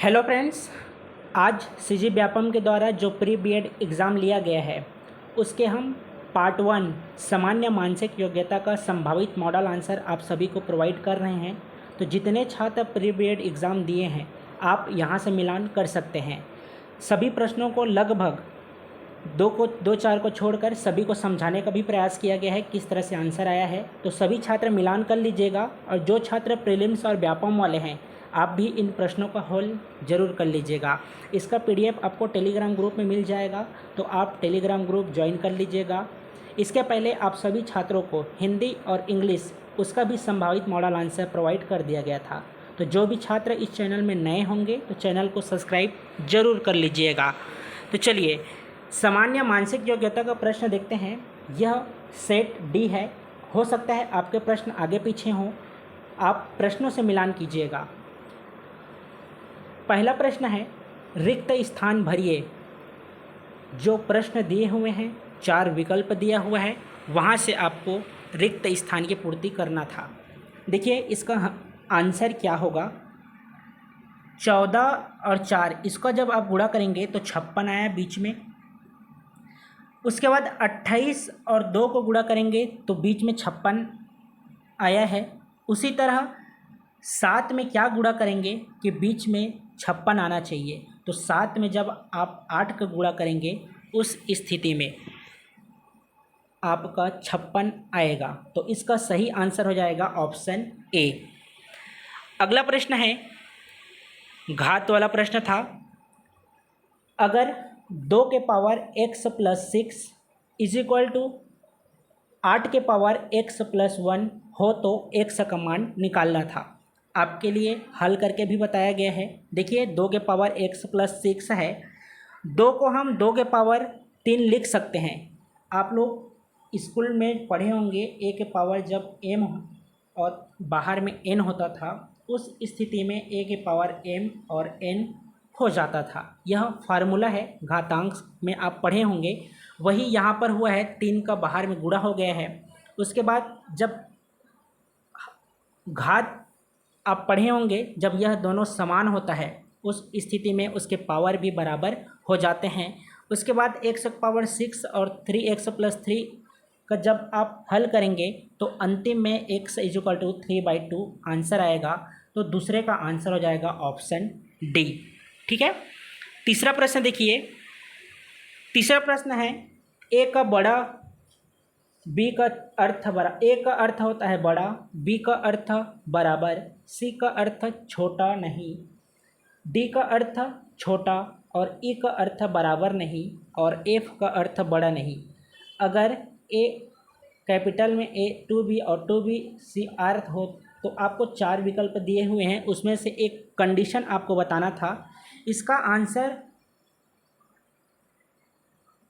Hello friends, आज CG Vyapam के द्वारा जो प्री बीएड एग्ज़ाम लिया गया है उसके हम पार्ट 1 सामान्य मानसिक योग्यता का संभावित मॉडल आंसर आप सभी को प्रोवाइड कर रहे हैं। तो जितने छात्र प्री बीएड एग्ज़ाम दिए हैं आप यहां से मिलान कर सकते हैं। सभी प्रश्नों को लगभग दो चार को छोड़कर सभी को समझाने का भी प्रयास किया गया है किस तरह से आंसर आया है। तो सभी छात्र मिलान कर लीजिएगा और जो छात्र प्रीलिम्स और व्यापम वाले हैं आप भी इन प्रश्नों का हल ज़रूर कर लीजिएगा। इसका पीडीएफ आपको टेलीग्राम ग्रुप में मिल जाएगा, तो आप टेलीग्राम ग्रुप ज्वाइन कर लीजिएगा। इसके पहले आप सभी छात्रों को हिंदी और इंग्लिश उसका भी संभावित मॉडल आंसर प्रोवाइड कर दिया गया था। तो जो भी छात्र इस चैनल में नए होंगे तो चैनल को सब्सक्राइब ज़रूर कर लीजिएगा। तो चलिए सामान्य मानसिक योग्यता का प्रश्न देखते हैं। यह सेट डी है। हो सकता है आपके प्रश्न आगे पीछे हों, आप प्रश्नों से मिलान कीजिएगा। पहला प्रश्न है, रिक्त स्थान भरिए। जो प्रश्न दिए हुए हैं 4 विकल्प दिया हुआ है, वहाँ से आपको रिक्त स्थान की पूर्ति करना था। देखिए इसका आंसर क्या होगा। 14 और 4 इसका जब आप गुणा करेंगे तो 56 आया बीच में। उसके बाद 28 और 2 को गुणा करेंगे तो बीच में 56 आया है। उसी तरह 7 में क्या गुणा करेंगे कि बीच में 56 आना चाहिए। तो 7 में जब आप 8 का गुणा करेंगे उस स्थिति में आपका 56 आएगा। तो इसका सही आंसर हो जाएगा ऑप्शन ए। अगला प्रश्न है, घात वाला प्रश्न था। अगर 2 के पावर x + 6 = 8 के पावर x + 1 हो तो x का मान निकालना था। आपके लिए हल करके भी बताया गया है। देखिए 2 के पावर x + 6 है। 2 को हम 2 के पावर 3 लिख सकते हैं। आप लोग स्कूल में पढ़े होंगे a के पावर जब m और बाहर में n होता था, उस स्थिति में a के पावर m और n हो जाता था। यह फार्मूला है, घातांक में आप पढ़े होंगे। वही यहाँ पर हुआ है, 3 का बाहर में गुणा हो गया है। उसके बाद जब घात आप पढ़े होंगे, जब यह दोनों समान होता है उस स्थिति में उसके पावर भी बराबर हो जाते हैं। उसके बाद x की पावर 6 और 3x + 3 का जब आप हल करेंगे तो अंतिम में x = 3/2 आंसर आएगा। तो दूसरे का आंसर हो जाएगा ऑप्शन डी। ठीक है। तीसरा प्रश्न देखिए। तीसरा प्रश्न है, a का बड़ा b का अर्थ बड़ा। a का अर्थ होता है बड़ा, b का अर्थ बराबर, c का अर्थ छोटा नहीं, d का अर्थ छोटा और e का अर्थ बराबर नहीं और f का अर्थ बड़ा नहीं। अगर a कैपिटल में a 2b और 2b c अर्थ हो तो आपको 4 विकल्प दिए हुए हैं, उसमें से एक कंडीशन आपको बताना था। इसका आंसर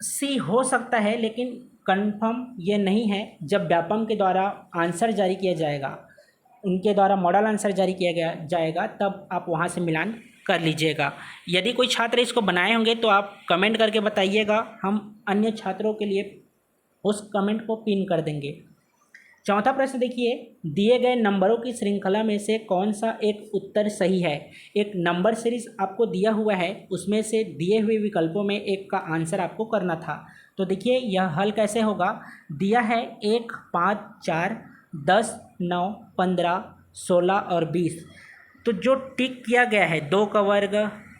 सी हो सकता है, लेकिन कंफर्म ये नहीं है। जब व्यापम के द्वारा आंसर जारी किया जाएगा, उनके द्वारा मॉडल आंसर जारी किया जाएगा, तब आप वहां से मिलान कर लीजिएगा। यदि कोई छात्र इसको बनाए होंगे तो आप कमेंट करके बताइएगा, हम अन्य छात्रों के लिए उस कमेंट को पिन कर देंगे। चौथा प्रश्न देखिए, दिए गए नंबरों की श्रृंखला में से कौन सा एक उत्तर सही है। एक नंबर सीरीज आपको दिया हुआ है, उसमें से दिए हुए विकल्पों में एक का आंसर आपको करना था। तो देखिए यह हल कैसे होगा। दिया है 1, 5, 4, 10, 9, 15, 16 और 20। तो जो टिक किया गया है 2 का वर्ग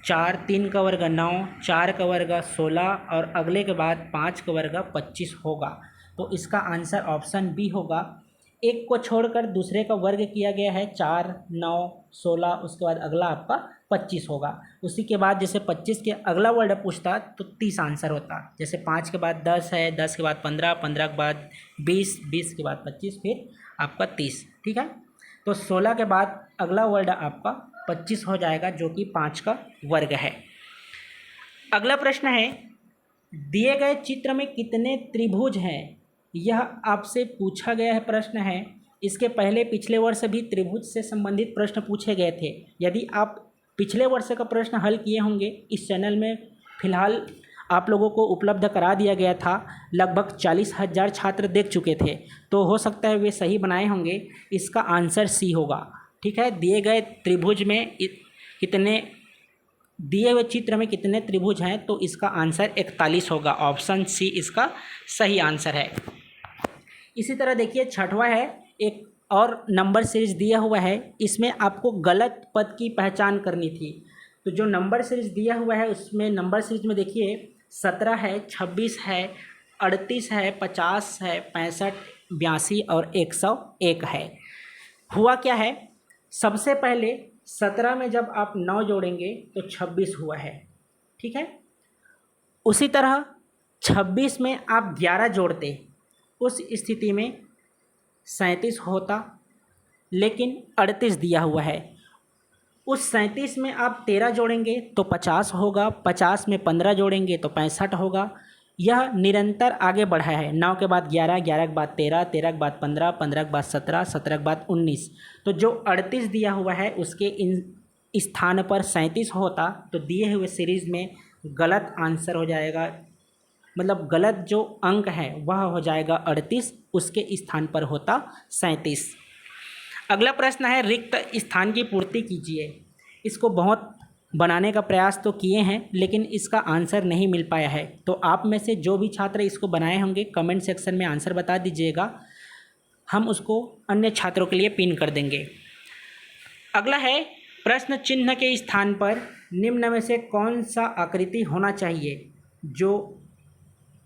4, 3 का वर्ग 9, 4 का वर्ग 16 और अगले के बाद 5 का वर्ग 25 होगा। तो इसका आंसर ऑप्शन बी होगा। एक को छोड़कर दूसरे का वर्ग किया गया है 4, 9, 16, उसके बाद अगला आपका 25 होगा। उसी के बाद जैसे 25 के अगला वर्ड पूछता तो 30 आंसर होता। जैसे 5 के बाद 10 है, 10 के बाद 15, 15 के बाद 20, 20 के बाद 25, फिर आपका 30। ठीक है। तो 16 के बाद अगला वर्ड आपका 25 हो जाएगा, जो कि 5 का वर्ग है। अगला प्रश्न है, दिए गए चित्र में कितने त्रिभुज हैं। यह आपसे पूछा गया है प्रश्न है। इसके पहले पिछले वर्ष भी त्रिभुज से संबंधित प्रश्न पूछे गए थे। यदि आप पिछले वर्ष का प्रश्न हल किए होंगे, इस चैनल में फ़िलहाल आप लोगों को उपलब्ध करा दिया गया था। लगभग 40,000 छात्र देख चुके थे, तो हो सकता है वे सही बनाए होंगे। इसका आंसर सी होगा। ठीक है। दिए गए त्रिभुज में कितने दिए हुए चित्र में कितने त्रिभुज हैं, तो इसका आंसर 41 होगा। ऑप्शन सी इसका सही आंसर है। इसी तरह देखिए छठवां है, एक और नंबर सीरीज दिया हुआ है, इसमें आपको गलत पद की पहचान करनी थी। तो जो नंबर सीरीज दिया हुआ है उसमें नंबर सीरीज में देखिए 17 है, 26 है, 38 है, 50 है, 65, 82 और 101 है। हुआ क्या है, सबसे पहले 17 में जब आप 9 जोड़ेंगे तो 26 हुआ है, ठीक है। उसी तरह 26 में आप 11 जोड़ते, उस स्थिति में 37 होता, लेकिन 38 दिया हुआ है। उस 37 में आप 13 जोड़ेंगे तो 50 होगा, 50 में 15 जोड़ेंगे तो 65 होगा। यह निरंतर आगे बढ़ा है, 9 के बाद 11, 11 के बाद 13, 13 के बाद 15, 15 के बाद 17, 17 के बाद 19। तो जो 38 दिया हुआ है उसके इन स्थान पर 37 होता, तो दिए हुए सीरीज़ में गलत आंसर हो जाएगा, मतलब गलत जो अंक है वह हो जाएगा 38, उसके स्थान पर होता 37। अगला प्रश्न है, रिक्त स्थान की पूर्ति कीजिए। इसको बहुत बनाने का प्रयास तो किए हैं लेकिन इसका आंसर नहीं मिल पाया है। तो आप में से जो भी छात्र इसको बनाए होंगे कमेंट सेक्शन में आंसर बता दीजिएगा, हम उसको अन्य छात्रों के लिए पिन कर देंगे। अगला है, प्रश्न चिन्ह के स्थान पर निम्न में से कौन सा आकृति होना चाहिए। जो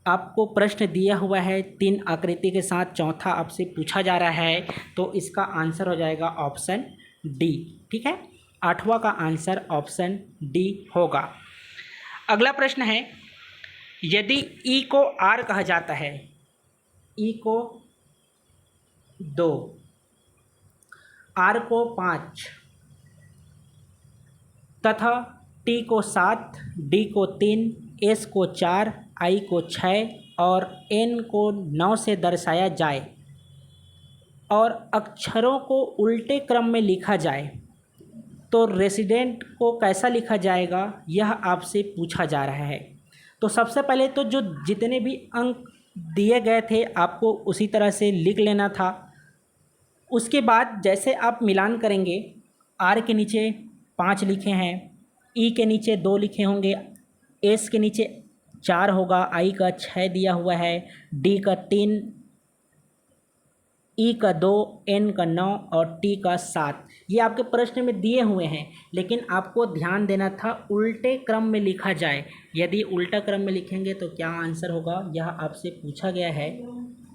आपको प्रश्न दिया हुआ है 3 आकृति के साथ, चौथा आपसे पूछा जा रहा है, तो इसका आंसर हो जाएगा ऑप्शन डी, ठीक है। 8वां का आंसर ऑप्शन डी होगा। अगला प्रश्न है, यदि ई को आर कहा जाता है, ई को 2, आर को 5 तथा टी को 7, डी को 3, एस को 4, आई को 6 और एन को 9 से दर्शाया जाए और अक्षरों को उल्टे क्रम में लिखा जाए, तो रेसिडेंट को कैसा लिखा जाएगा, यह आपसे पूछा जा रहा है। तो सबसे पहले तो जो जितने भी अंक दिए गए थे आपको उसी तरह से लिख लेना था। उसके बाद जैसे आप मिलान करेंगे, आर के नीचे 5 लिखे हैं, ई के नीचे 2 लिखे होंगे, एस के नीचे 4 होगा, आई का 6 दिया हुआ है, डी का 3, ई का 2, एन का 9 और टी का 7। ये आपके प्रश्न में दिए हुए हैं, लेकिन आपको ध्यान देना था उल्टे क्रम में लिखा जाए। यदि उल्टा क्रम में लिखेंगे तो क्या आंसर होगा, यह आपसे पूछा गया है।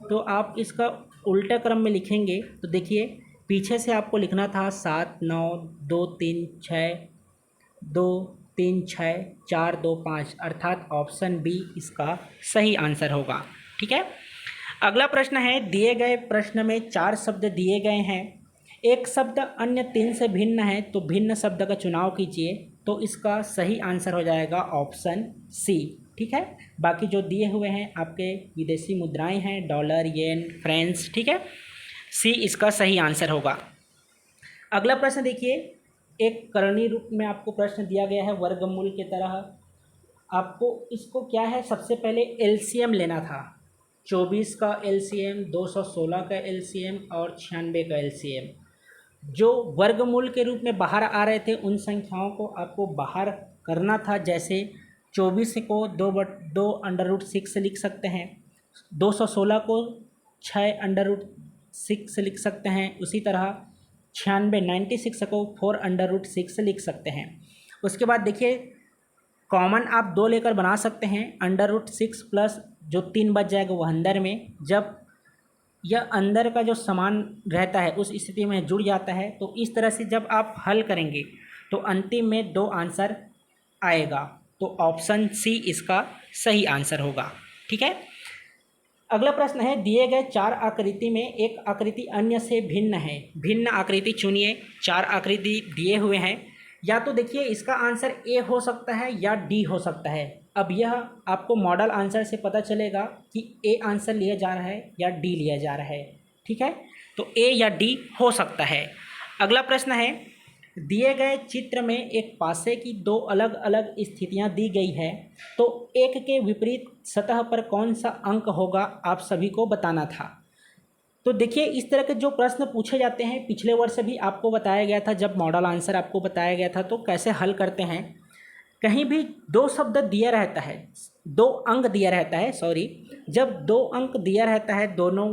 तो आप इसका उल्टा क्रम में लिखेंगे तो देखिए पीछे से आपको लिखना था 7, 9, 2, 3, 6, 2, 3, 6, 4, 2, 5, अर्थात ऑप्शन बी इसका सही आंसर होगा, ठीक है। अगला प्रश्न है, दिए गए प्रश्न में 4 शब्द दिए गए हैं, एक शब्द अन्य 3 से भिन्न है, तो भिन्न शब्द का चुनाव कीजिए। तो इसका सही आंसर हो जाएगा ऑप्शन सी, ठीक है। बाकी जो दिए हुए हैं आपके विदेशी मुद्राएं हैं, डॉलर, येन, फ्रेंच, ठीक है। सी इसका सही आंसर होगा। अगला प्रश्न देखिए, एक करणीय रूप में आपको प्रश्न दिया गया है वर्गमूल की तरह। आपको इसको क्या है, सबसे पहले एलसीएम लेना था। 24 का एलसीएम, 216 का एलसीएम और 96 का एलसीएम। जो वर्गमूल के रूप में बाहर आ रहे थे उन संख्याओं को आपको बाहर करना था। जैसे 24 को 2/√6 से लिख सकते हैं, 216 को 6/√6 से लिख सकते हैं, उसी तरह 96 को 4/√6 से लिख सकते हैं। उसके बाद देखिए कॉमन आप 2 लेकर बना सकते हैं, √6 प्लस जो 3 बच जाएगा वह अंदर में, जब यह अंदर का जो समान रहता है उस स्थिति में जुड़ जाता है। तो इस तरह से जब आप हल करेंगे तो अंतिम में 2 आंसर आएगा, तो ऑप्शन सी इसका सही आंसर होगा, ठीक है। अगला प्रश्न है, दिए गए 4 आकृति में एक आकृति अन्य से भिन्न है, भिन्न आकृति चुनिए। 4 आकृति दिए हुए हैं, या तो देखिए इसका आंसर ए हो सकता है या डी हो सकता है। अब यह आपको मॉडल आंसर से पता चलेगा कि ए आंसर लिया जा रहा है या डी लिया जा रहा है, ठीक है। तो ए या डी हो सकता है। अगला प्रश्न है, दिए गए चित्र में एक पासे की 2 अलग अलग स्थितियां दी गई है, तो एक के विपरीत सतह पर कौन सा अंक होगा आप सभी को बताना था। तो देखिए इस तरह के जो प्रश्न पूछे जाते हैं पिछले वर्ष भी आपको बताया गया था, जब मॉडल आंसर आपको बताया गया था तो कैसे हल करते हैं। कहीं भी दो शब्द दिया रहता है, दो अंक दिया रहता है, सॉरी, जब दो अंक दिया रहता है, दोनों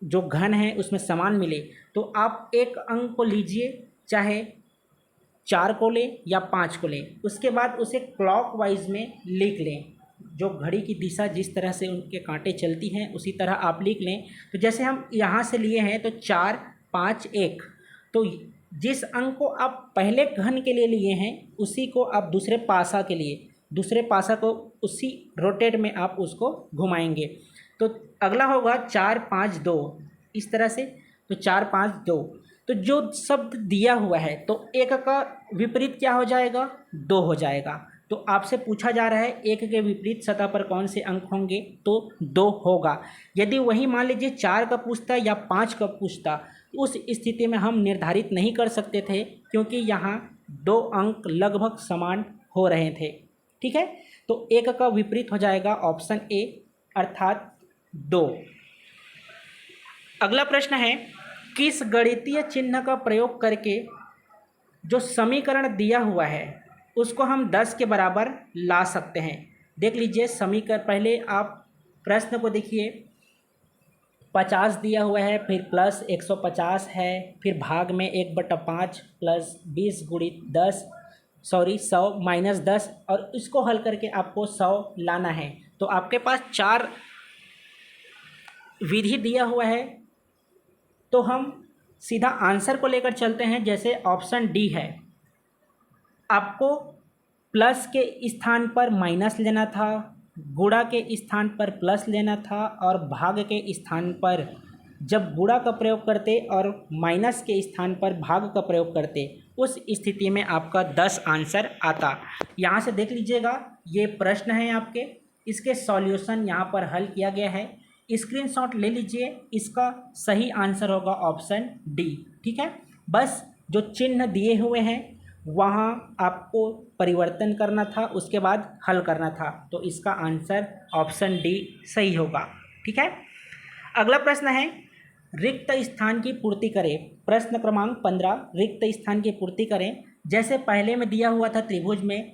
जो घन है उसमें समान मिले, तो आप एक अंक को लीजिए, चाहे 4 को लें या 5 को लें, उसके बाद उसे क्लॉकवाइज में लिख लें। जो घड़ी की दिशा जिस तरह से उनके कांटे चलती हैं उसी तरह आप लिख लें। तो जैसे हम यहाँ से लिए हैं तो 4 5 1, तो जिस अंक को आप पहले घन के लिए लिए हैं उसी को आप दूसरे पासा के लिए, दूसरे पासा को उसी रोटेट में आप उसको घुमाएंगे। तो अगला होगा 4 5 2, इस तरह से। तो 4 5 2, तो जो शब्द दिया हुआ है तो एक का विपरीत क्या हो जाएगा, 2 हो जाएगा। तो आपसे पूछा जा रहा है एक के विपरीत सतह पर कौन से अंक होंगे, तो 2 होगा। यदि वही मान लीजिए 4 का पूछता या 5 का पूछता, उस स्थिति में हम निर्धारित नहीं कर सकते थे क्योंकि यहाँ 2 अंक लगभग समान हो रहे थे। ठीक है, तो एक का विपरीत हो जाएगा ऑप्शन ए अर्थात 2। अगला प्रश्न है, किस गणितीय चिन्ह का प्रयोग करके जो समीकरण दिया हुआ है उसको हम 10 के बराबर ला सकते हैं। देख लीजिए समीकरण, पहले आप प्रश्न को देखिए, 50 दिया हुआ है, फिर प्लस 150 है, फिर भाग में 1/5 प्लस 20 गुणित 10, सॉरी 100 माइनस 10, और इसको हल करके आपको 100 लाना है। तो आपके पास 4 विधि दिया हुआ है, तो हम सीधा आंसर को लेकर चलते हैं। जैसे ऑप्शन डी है, आपको प्लस के स्थान पर माइनस लेना था, गुणा के स्थान पर प्लस लेना था, और भाग के स्थान पर जब गुणा का प्रयोग करते और माइनस के स्थान पर भाग का प्रयोग करते, उस स्थिति में आपका 10 आंसर आता। यहाँ से देख लीजिएगा, ये प्रश्न है आपके, इसके सॉल्यूशन यहाँ पर हल किया गया है। स्क्रीनशॉट ले लीजिए, इसका सही आंसर होगा ऑप्शन डी। ठीक है, बस जो चिन्ह दिए हुए हैं वहाँ आपको परिवर्तन करना था, उसके बाद हल करना था, तो इसका आंसर ऑप्शन डी सही होगा। ठीक है, अगला प्रश्न है, रिक्त स्थान की पूर्ति करें। प्रश्न क्रमांक 15, रिक्त स्थान की पूर्ति करें। जैसे पहले में दिया हुआ था त्रिभुज में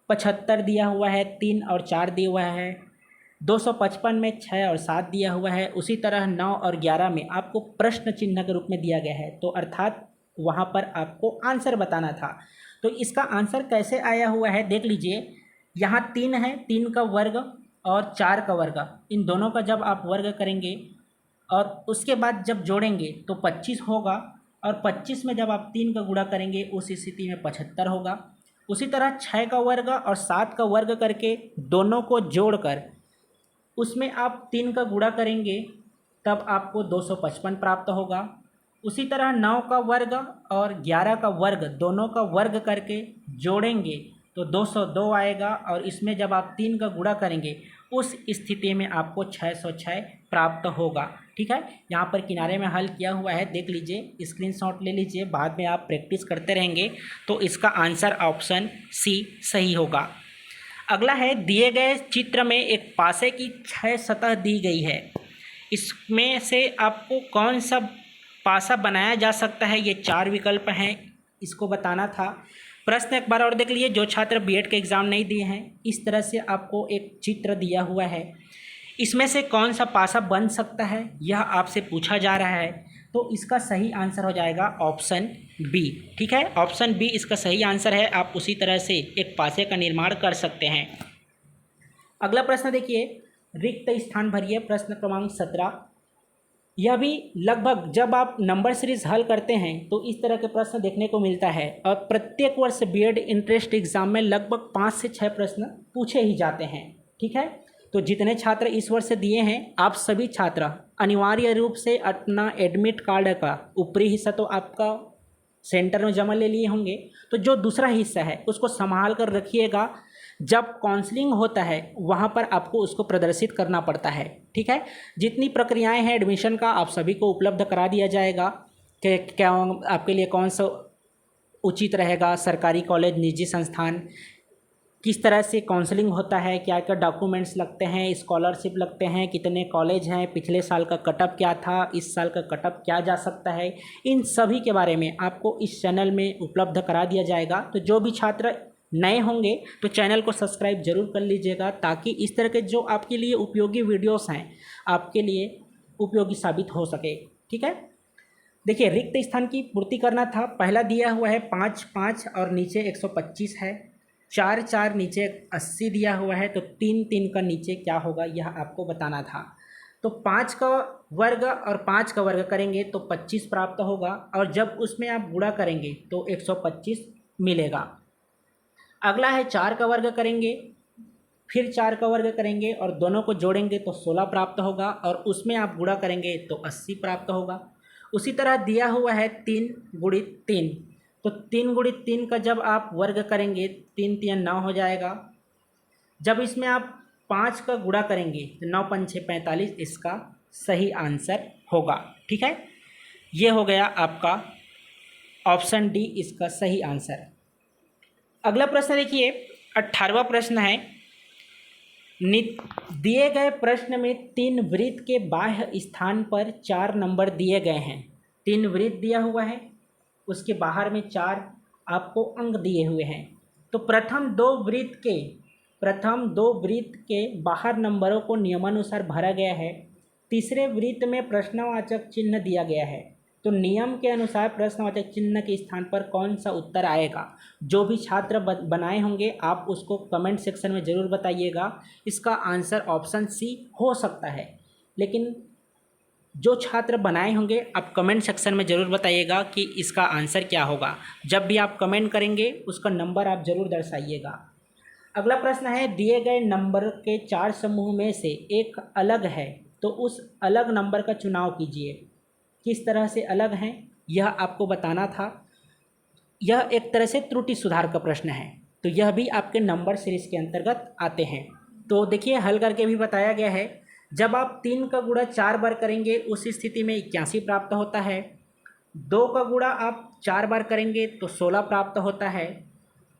75 दिया हुआ है, 3 और 4 दिया हुआ है, 255 में 6 और 7 दिया हुआ है, उसी तरह 9 और 11 में आपको प्रश्न चिन्ह के रूप में दिया गया है, तो अर्थात वहाँ पर आपको आंसर बताना था। तो इसका आंसर कैसे आया हुआ है देख लीजिए, यहाँ 3 है, 3 का वर्ग और 4 का वर्ग, इन दोनों का जब आप वर्ग करेंगे और उसके बाद जब जोड़ेंगे तो 25 होगा, और 25 में जब आप 3 का गुणा करेंगे उस स्थिति में 75 होगा। उसी तरह 6 का वर्ग और 7 का वर्ग करके दोनों को जोड़कर उसमें आप 3 का गुणा करेंगे तब आपको 255 प्राप्त होगा। उसी तरह 9 का वर्ग और 11 का वर्ग दोनों का वर्ग करके जोड़ेंगे तो 202 आएगा, और इसमें जब आप 3 का गुणा करेंगे उस स्थिति में आपको 606 प्राप्त होगा। ठीक है, यहाँ पर किनारे में हल किया हुआ है, देख लीजिए, स्क्रीनशॉट ले लीजिए, बाद में आप प्रैक्टिस करते रहेंगे तो इसका आंसर ऑप्शन सी सही होगा। अगला है, दिए गए चित्र में एक पासे की 6 सतह दी गई है, इसमें से आपको कौन सा पासा बनाया जा सकता है, ये 4 विकल्प हैं, इसको बताना था। प्रश्न एक बार और देख लीजिए, जो छात्र बीएड के एग्ज़ाम नहीं दिए हैं, इस तरह से आपको एक चित्र दिया हुआ है, इसमें से कौन सा पासा बन सकता है यह आपसे पूछा जा रहा है, तो इसका सही आंसर हो जाएगा ऑप्शन बी। ठीक है, ऑप्शन बी इसका सही आंसर है, आप उसी तरह से एक पासे का निर्माण कर सकते हैं। अगला प्रश्न देखिए, रिक्त स्थान भरिए, प्रश्न क्रमांक 17। यह भी लगभग जब आप नंबर सीरीज हल करते हैं तो इस तरह के प्रश्न देखने को मिलता है, और प्रत्येक वर्ष बीएड इंट्रेंस एग्जाम में लगभग 5 से 6 प्रश्न पूछे ही जाते हैं। ठीक है, तो जितने छात्र इस वर्ष से दिए हैं, आप सभी छात्र अनिवार्य रूप से अपना एडमिट कार्ड का ऊपरी हिस्सा तो आपका सेंटर में जमा ले लिए होंगे, तो जो दूसरा हिस्सा है उसको संभाल कर रखिएगा, जब काउंसलिंग होता है वहाँ पर आपको उसको प्रदर्शित करना पड़ता है। ठीक है, जितनी प्रक्रियाएं हैं एडमिशन का आप सभी को उपलब्ध करा दिया जाएगा कि क्या आपके लिए कौन सा उचित रहेगा, सरकारी कॉलेज, निजी संस्थान, किस तरह से काउंसलिंग होता है, क्या क्या डॉक्यूमेंट्स लगते हैं, स्कॉलरशिप लगते हैं, कितने कॉलेज हैं, पिछले साल का कटअप क्या था, इस साल का कटअप क्या जा सकता है, इन सभी के बारे में आपको इस चैनल में उपलब्ध करा दिया जाएगा। तो जो भी छात्र नए होंगे तो चैनल को सब्सक्राइब जरूर कर लीजिएगा, ताकि इस तरह के जो आपके लिए उपयोगी वीडियोस हैं आपके लिए उपयोगी साबित हो सके। ठीक है, देखिए रिक्त स्थान की पूर्ति करना था। पहला दिया हुआ है 5 5 और नीचे 125 है, 4 4 नीचे 80 दिया हुआ है, तो 3 3 का नीचे क्या होगा यह आपको बताना था। तो 5 का वर्ग और 5 का वर्ग करेंगे तो 25 प्राप्त होगा, और जब उसमें आप गुणा करेंगे तो 125 मिलेगा। अगला है 4 का वर्ग करेंगे, फिर 4 का वर्ग करेंगे और दोनों को जोड़ेंगे तो 16 प्राप्त होगा, और उसमें आप गुणा करेंगे तो 80 प्राप्त होगा। उसी तरह दिया हुआ है 3 गुणित 3, तो 3 गुणित 3 का जब आप वर्ग करेंगे 3 3 9 हो जाएगा। जब इसमें आप 5 का गुणा करेंगे तो 9 5 6 45, इसका सही आंसर होगा। ठीक है, ये हो गया आपका ऑप्शन डी इसका सही आंसर। अगला प्रश्न देखिए, 18वां प्रश्न है। दिए गए प्रश्न में 3 वृत्त के बाह्य स्थान पर 4 नंबर दिए गए हैं। 3 वृत्त दिया हुआ है, उसके बाहर में 4 आपको अंक दिए हुए हैं। तो प्रथम दो वृत्त के बाहर नंबरों को नियमानुसार भरा गया है। तीसरे वृत्त में प्रश्नवाचक चिन्ह दिया गया है। तो नियम के अनुसार प्रश्नवाचक चिन्ह के स्थान पर कौन सा उत्तर आएगा? जो भी छात्र बनाए होंगे आप उसको कमेंट सेक्शन में ज़रूर बताइएगा। इसका आंसर ऑप्शन सी हो सकता है, लेकिन जो छात्र बनाए होंगे आप कमेंट सेक्शन में ज़रूर बताइएगा कि इसका आंसर क्या होगा। जब भी आप कमेंट करेंगे उसका नंबर आप ज़रूर दर्शाइएगा। अगला प्रश्न है, दिए गए नंबर के 4 समूह में से एक अलग है, तो उस अलग नंबर का चुनाव कीजिए। किस तरह से अलग हैं यह आपको बताना था। यह एक तरह से त्रुटि सुधार का प्रश्न है, तो यह भी आपके नंबर सीरीज के अंतर्गत आते हैं। तो देखिए हल करके भी बताया गया है। जब आप 3 का गुणा 4 बार करेंगे उस स्थिति में 81 प्राप्त होता है। 2 का गुणा आप 4 बार करेंगे तो 16 प्राप्त होता है।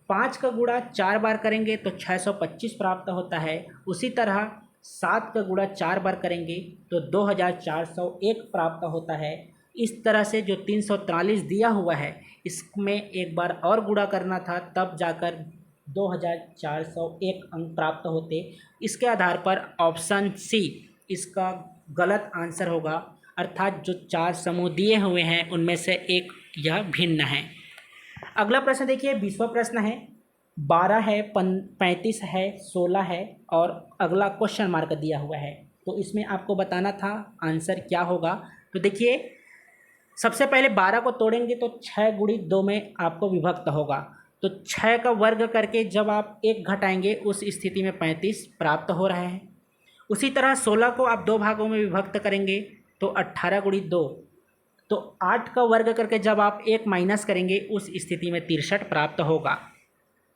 5 का गुणा 4 बार करेंगे तो 625 प्राप्त होता है। उसी तरह 7 का गुणा 4 बार करेंगे तो 2401 प्राप्त होता है। इस तरह से जो 343 दिया हुआ है इसमें एक बार और गुणा करना था, तब जाकर 2401 अंक प्राप्त होते। इसके आधार पर ऑप्शन सी इसका गलत आंसर होगा, अर्थात जो 4 समूह दिए हुए हैं उनमें से एक यह भिन्न है। अगला प्रश्न देखिए, 20वां प्रश्न है। 12 है, 35 है, 16 है और अगला क्वेश्चन मार्क दिया हुआ है। तो इसमें आपको बताना था आंसर क्या होगा। तो देखिए सबसे पहले 12 को तोड़ेंगे तो 6 गुणित 2 में आपको विभक्त होगा। तो 6 का वर्ग करके जब आप 1 घटाएंगे उस स्थिति में 35 प्राप्त हो रहा है। उसी तरह 16 को आप 2 भागों में विभक्त करेंगे तो 18 गुणित 2, तो 8 का वर्ग करके जब आप 1 माइनस करेंगे उस स्थिति में 63 प्राप्त होगा।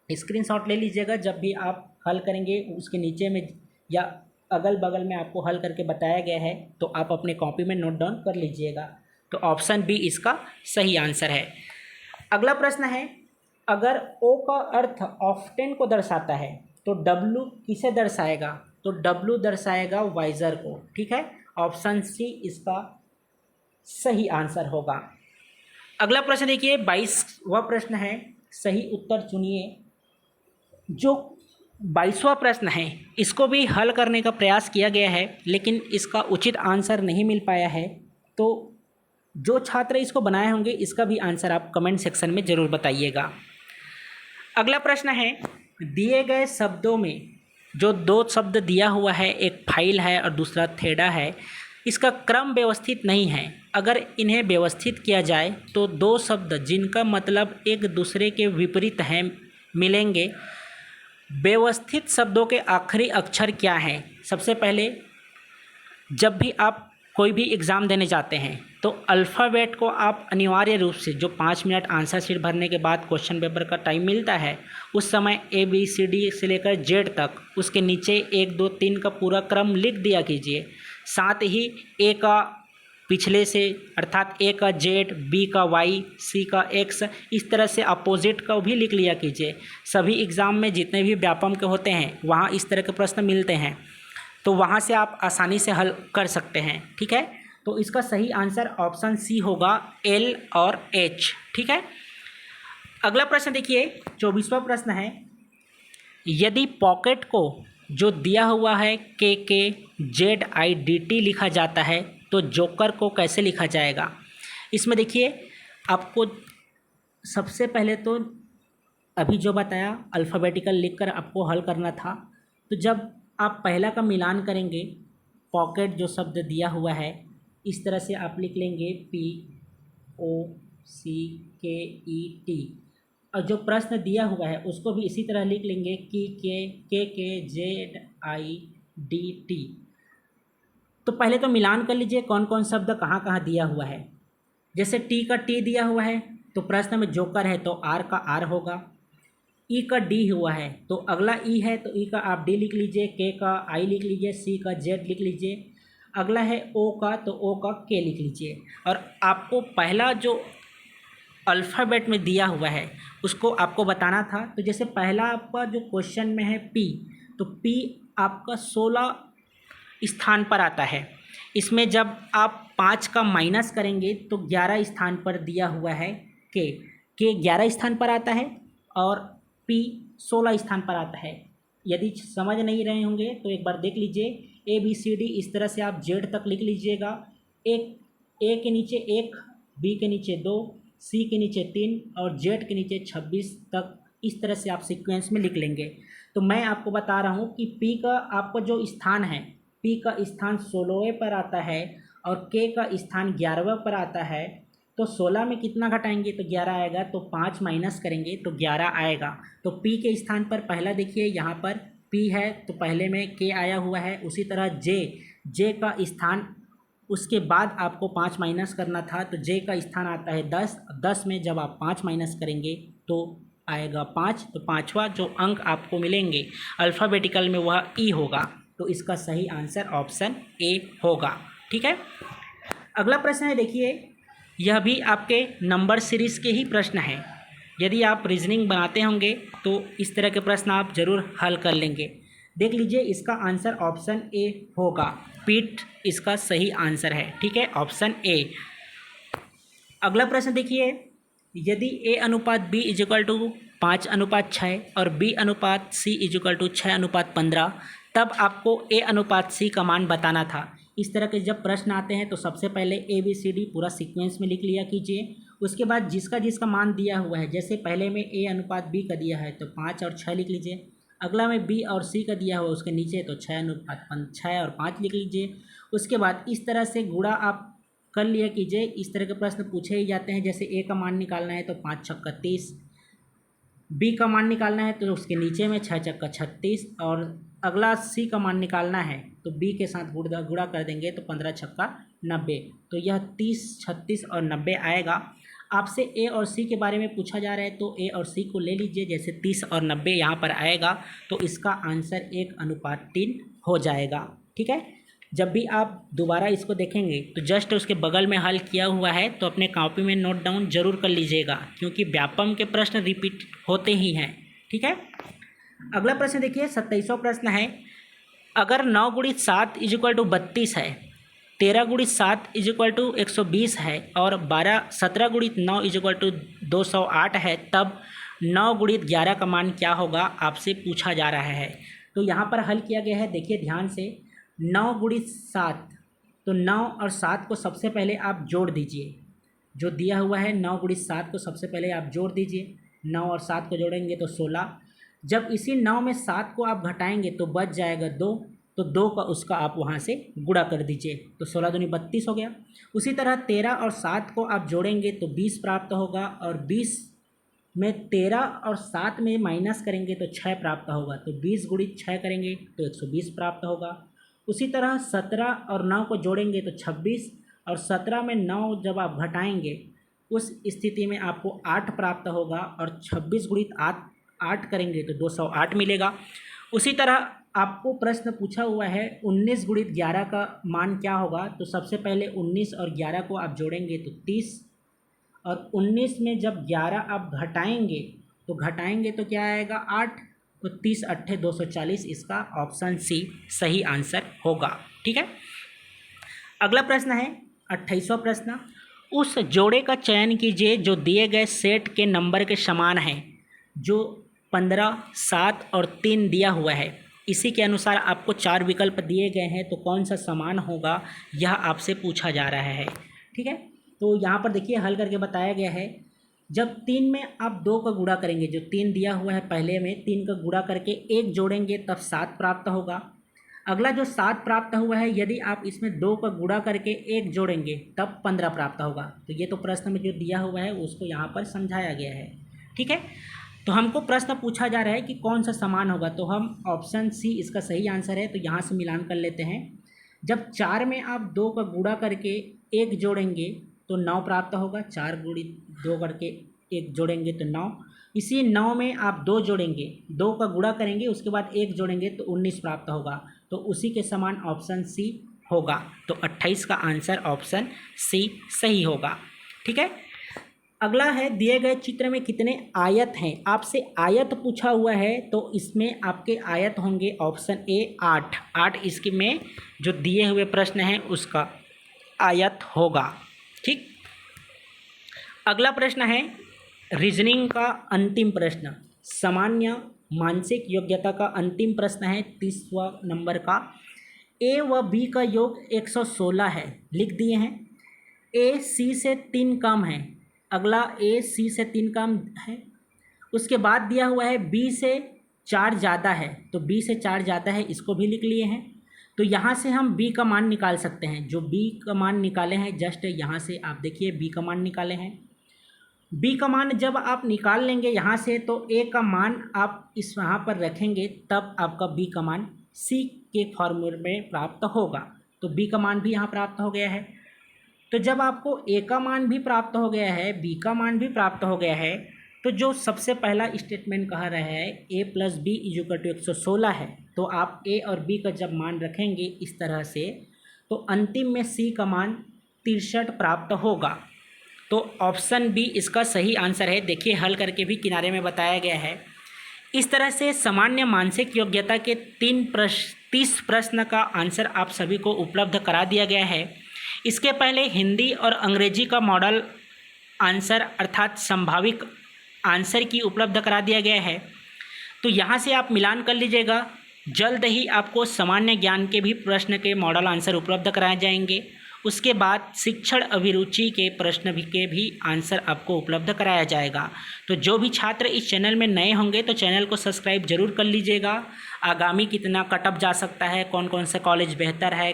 स्क्रीनशॉट ले लीजिएगा, जब भी आप हल करेंगे उसके नीचे में या अगल बगल में आपको हल करके बताया गया है, तो आप अपने कॉपी में नोट डाउन कर लीजिएगा। तो ऑप्शन बी इसका सही आंसर है। अगला प्रश्न है, अगर ओ का अर्थ ऑफ्टेन को दर्शाता है तो डब्लू किसे दर्शाएगा? तो डब्लू दर्शाएगा वाइजर को। ठीक है, ऑप्शन सी इसका सही आंसर होगा। अगला प्रश्न देखिए, 22वां प्रश्न है, सही उत्तर चुनिए। जो 22वां प्रश्न है इसको भी हल करने का प्रयास किया गया है, लेकिन इसका उचित आंसर नहीं मिल पाया है। तो जो छात्र इसको बनाए होंगे इसका भी आंसर आप कमेंट सेक्शन में ज़रूर बताइएगा। अगला प्रश्न है, दिए गए शब्दों में जो 2 शब्द दिया हुआ है, एक फाइल है और दूसरा थेड़ा है, इसका क्रम व्यवस्थित नहीं है। अगर इन्हें व्यवस्थित किया जाए तो 2 शब्द जिनका मतलब एक दूसरे के विपरीत हैं मिलेंगे। व्यवस्थित शब्दों के आखिरी अक्षर क्या हैं? सबसे पहले जब भी आप कोई भी एग्ज़ाम देने जाते हैं तो अल्फ़ाबेट को आप अनिवार्य रूप से, जो 5 मिनट आंसर शीट भरने के बाद क्वेश्चन पेपर का टाइम मिलता है उस समय ABCD से लेकर Z तक उसके नीचे 1 2 3 का पूरा क्रम लिख दिया कीजिए। साथ ही A का पिछले से अर्थात A का Z, B का Y, C का X, इस तरह से अपोजिट का भी लिख लिया कीजिए। सभी एग्ज़ाम में जितने भी व्यापम के होते हैं वहाँ इस तरह के प्रश्न मिलते हैं, तो वहाँ से आप आसानी से हल कर सकते हैं। ठीक है, तो इसका सही आंसर ऑप्शन सी होगा, L और H। ठीक है, अगला प्रश्न देखिए, 24वां प्रश्न है, यदि पॉकेट को जो दिया हुआ है KKZIDT लिखा जाता है तो जोकर को कैसे लिखा जाएगा। इसमें देखिए आपको सबसे पहले तो अभी जो बताया अल्फ़ाबेटिकल लिखकर आपको हल करना था। तो जब आप पहला का मिलान करेंगे, पॉकेट जो शब्द दिया हुआ है इस तरह से आप लिख लेंगे POCKET, और जो प्रश्न दिया हुआ है उसको भी इसी तरह लिख लेंगे कि KKZIDT। तो पहले तो मिलान कर लीजिए कौन कौन शब्द कहाँ कहाँ दिया हुआ है। जैसे टी का टी दिया हुआ है तो प्रश्न में जोकर है तो आर का आर होगा। ई का डी हुआ है तो अगला ई है तो ई का आप डी लिख लीजिए, के का आई लिख लीजिए, सी का जेड लिख लीजिए, अगला है ओ का तो ओ का के लिख लीजिए। और आपको पहला जो अल्फ़ाबेट में दिया हुआ है उसको आपको बताना था। तो जैसे पहला आपका जो क्वेश्चन में है पी, तो पी आपका 16 स्थान पर आता है। इसमें जब आप 5 का माइनस करेंगे तो 11 स्थान पर दिया हुआ है के 11 स्थान पर आता है और पी 16 स्थान पर आता है। यदि समझ नहीं रहे होंगे तो एक बार देख लीजिए, ABCD इस तरह से आप जेड तक लिख लीजिएगा। एक ए के नीचे 1, बी के नीचे 2, सी के नीचे 3 और जेड के नीचे 26 तक इस तरह से आप सीक्वेंस में लिख लेंगे। तो मैं आपको बता रहा हूँ कि पी का आपका जो स्थान है, पी का स्थान 16वें पर आता है और के का स्थान 11वें पर आता है। तो 16 में कितना घटाएंगे तो 11 आएगा, तो 5 माइनस करेंगे तो 11 आएगा। तो पी के स्थान पर पहला देखिए यहाँ पर पी है तो पहले में के आया हुआ है। उसी तरह जे का स्थान, उसके बाद आपको 5 माइनस करना था तो जे का स्थान आता है 10। 10 में जब आप 5 माइनस करेंगे तो आएगा 5। तो पाँचवा जो अंक आपको मिलेंगे अल्फ़ाबेटिकल में वह ई होगा। तो इसका सही आंसर ऑप्शन ए होगा। ठीक है। अगला प्रश्न है देखिए, यह भी आपके नंबर सीरीज़ के ही प्रश्न हैं। यदि आप रीजनिंग बनाते होंगे तो इस तरह के प्रश्न आप ज़रूर हल कर लेंगे। देख लीजिए इसका आंसर ऑप्शन ए होगा। पीठ इसका सही आंसर है। ठीक है, ऑप्शन ए। अगला प्रश्न देखिए, यदि A अनुपात B इजिकल टू 5:6 और B अनुपात C इजिकल टू 6:15, तब आपको A अनुपात C का मान बताना था। इस तरह के जब प्रश्न आते हैं तो सबसे पहले ABCD पूरा सीक्वेंस में लिख लिया कीजिए। उसके बाद जिसका जिसका मान दिया हुआ है, जैसे पहले में A अनुपात B का दिया है तो 5 और 6 लिख लीजिए। अगला में B और C का दिया हुआ है उसके नीचे तो 6 और 5 लिख लीजिए। उसके बाद इस तरह से गुणा आप कर लिया कीजिए। इस तरह के प्रश्न पूछे ही जाते हैं। जैसे A का मान निकालना है तो 5 छक्का 30, B का मान निकालना है तो उसके नीचे में 6 छक्का 36, और अगला C का मान निकालना है तो B के साथ गुणा कर देंगे तो 15 छक्का 90। तो यह 30, 36 और 90 आएगा। आपसे A और C के बारे में पूछा जा रहा है तो A और C को ले लीजिए। जैसे 30 और 90 यहाँ पर आएगा तो इसका आंसर 1:3 हो जाएगा। ठीक है। जब भी आप दोबारा इसको देखेंगे तो जस्ट उसके बगल में हल किया हुआ है तो अपने कॉपी में नोट डाउन जरूर कर लीजिएगा, क्योंकि व्यापम के प्रश्न रिपीट होते ही हैं। ठीक है। अगला प्रश्न देखिए, 27वां प्रश्न है, अगर 9 गुणित 7 इजिक्वल टू 32 है, 13 गुणित 7 इजिक्वल टू 120 है और 17 गुणित 9 इजिक्वल टू 208 है, तब 9 गुणित 11 का मान क्या होगा, आपसे पूछा जा रहा है। तो यहाँ पर हल किया गया है, देखिए ध्यान से। 9 गुणित 7, तो 9 और 7 को सबसे पहले आप जोड़ दीजिए। जो दिया हुआ है 9 गुणित 7 को सबसे पहले आप जोड़ दीजिए। 9 और 7 को जोड़ेंगे तो 16। जब इसी 9 में 7 को आप घटाएंगे तो बच जाएगा 2, तो 2 का उसका आप वहाँ से गुणा कर दीजिए तो 16 दूनी 32 हो गया। उसी तरह 13 और 7 को आप जोड़ेंगे तो 20 प्राप्त होगा, और 20 में 13 और 7 में माइनस करेंगे तो 6 प्राप्त होगा। तो 20 गुणित 6 करेंगे तो 120 प्राप्त होगा। उसी तरह 17 और 9 को जोड़ेंगे तो 26, और 17 में 9 जब आप घटाएंगे उस स्थिति में आपको 8 प्राप्त होगा, और 26 गुणित 8 करेंगे तो 208 मिलेगा। उसी तरह आपको प्रश्न पूछा हुआ है 19 गुणित 11 का मान क्या होगा। तो सबसे पहले 19 और 11 को आप जोड़ेंगे तो 30, और 19 में जब 11 आप घटाएंगे तो क्या आएगा 8, तो 30 अट्ठे 240, इसका ऑप्शन सी सही आंसर होगा। ठीक है। अगला प्रश्न है 28वां प्रश्न, उस जोड़े का चयन कीजिए जो दिए गए सेट के नंबर के समान है, जो 15, 7 और 3 दिया हुआ है। इसी के अनुसार आपको 4 विकल्प दिए गए हैं, तो कौन सा समान होगा यह आपसे पूछा जा रहा है। ठीक है, तो यहाँ पर देखिए हल करके बताया गया है। जब 3 में आप 2 का गुणा करेंगे, जो 3 दिया हुआ है पहले में 3 का गुणा करके 1 जोड़ेंगे तब 7 प्राप्त होगा। अगला जो 7 प्राप्त हुआ है, यदि आप इसमें 2 का गुणा करके 1 जोड़ेंगे तब 15 प्राप्त होगा। तो ये तो प्रश्न में जो दिया हुआ है उसको यहाँ पर समझाया गया है। ठीक है, तो हमको प्रश्न पूछा जा रहा है कि कौन सा समान होगा, तो हम ऑप्शन सी इसका सही आंसर है। तो यहाँ से मिलान कर लेते हैं। जब 4 में आप 2 का गुणा करके 1 जोड़ेंगे तो 9 प्राप्त होगा। 4 गुणी 2 करके 1 जोड़ेंगे तो 9। इसी 9 में आप 2 जोड़ेंगे, 2 का गुणा करेंगे उसके बाद 1 जोड़ेंगे तो 19 प्राप्त होगा। तो उसी के समान ऑप्शन सी होगा। तो 28 का आंसर ऑप्शन सी सही होगा। ठीक है, अगला है दिए गए चित्र में कितने आयत हैं। आपसे आयत पूछा हुआ है, तो इसमें आपके आयत होंगे ऑप्शन ए 8। 8 इसके में जो दिए हुए प्रश्न हैं उसका आयत होगा। ठीक, अगला प्रश्न है रीजनिंग का अंतिम प्रश्न, सामान्य मानसिक योग्यता का अंतिम प्रश्न है 30वां नंबर का। ए व बी का योग 116 है, लिख दिए हैं। ए सी से 3 कम है, अगला ए सी से 3 कम है। उसके बाद दिया हुआ है बी से 4 ज़्यादा है, तो बी से 4 ज़्यादा है, इसको भी लिख लिए हैं। तो यहाँ से हम बी का मान निकाल सकते हैं। जो बी का मान निकाले हैं, जस्ट यहाँ से आप देखिए बी का मान निकाले हैं। बी का मान जब आप निकाल लेंगे यहाँ से, तो ए का मान आप इस यहाँ पर रखेंगे, तब आपका बी का मान सी के फॉर्मूले में प्राप्त होगा। तो बी का मान भी यहाँ प्राप्त हो गया है। तो जब आपको ए का मान भी प्राप्त हो गया है, बी का मान भी प्राप्त हो गया है, तो जो सबसे पहला स्टेटमेंट कहा रहा है ए प्लस बी इक्वल टू 116 है, तो आप ए और बी का जब मान रखेंगे इस तरह से, तो अंतिम में सी का मान 63 प्राप्त होगा। तो ऑप्शन बी इसका सही आंसर है। देखिए हल करके भी किनारे में बताया गया है। इस तरह से सामान्य मानसिक योग्यता के 30 प्रश्न का आंसर आप सभी को उपलब्ध करा दिया गया है। इसके पहले हिंदी और अंग्रेजी का मॉडल आंसर अर्थात संभावित आंसर की उपलब्ध करा दिया गया है। तो यहाँ से आप मिलान कर लीजिएगा। जल्द ही आपको सामान्य ज्ञान के भी प्रश्न के मॉडल आंसर उपलब्ध कराए जाएंगे। उसके बाद शिक्षण अभिरुचि के प्रश्न के भी आंसर आपको उपलब्ध कराया जाएगा। तो जो भी छात्र इस चैनल में नए होंगे तो चैनल को सब्सक्राइब जरूर कर लीजिएगा। आगामी कितना कटअप जा सकता है, कौन कौन सा कॉलेज बेहतर है,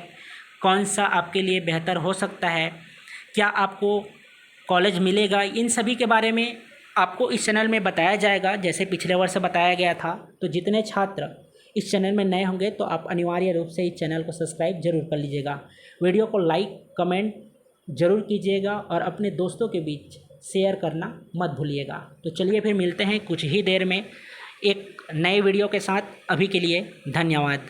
कौन सा आपके लिए बेहतर हो सकता है, क्या आपको कॉलेज मिलेगा, इन सभी के बारे में आपको इस चैनल में बताया जाएगा, जैसे पिछले वर्ष बताया गया था। तो जितने छात्र इस चैनल में नए होंगे तो आप अनिवार्य रूप से इस चैनल को सब्सक्राइब जरूर कर लीजिएगा। वीडियो को लाइक कमेंट जरूर कीजिएगा और अपने दोस्तों के बीच शेयर करना मत भूलिएगा। तो चलिए फिर मिलते हैं कुछ ही देर में एक नए वीडियो के साथ। अभी के लिए धन्यवाद।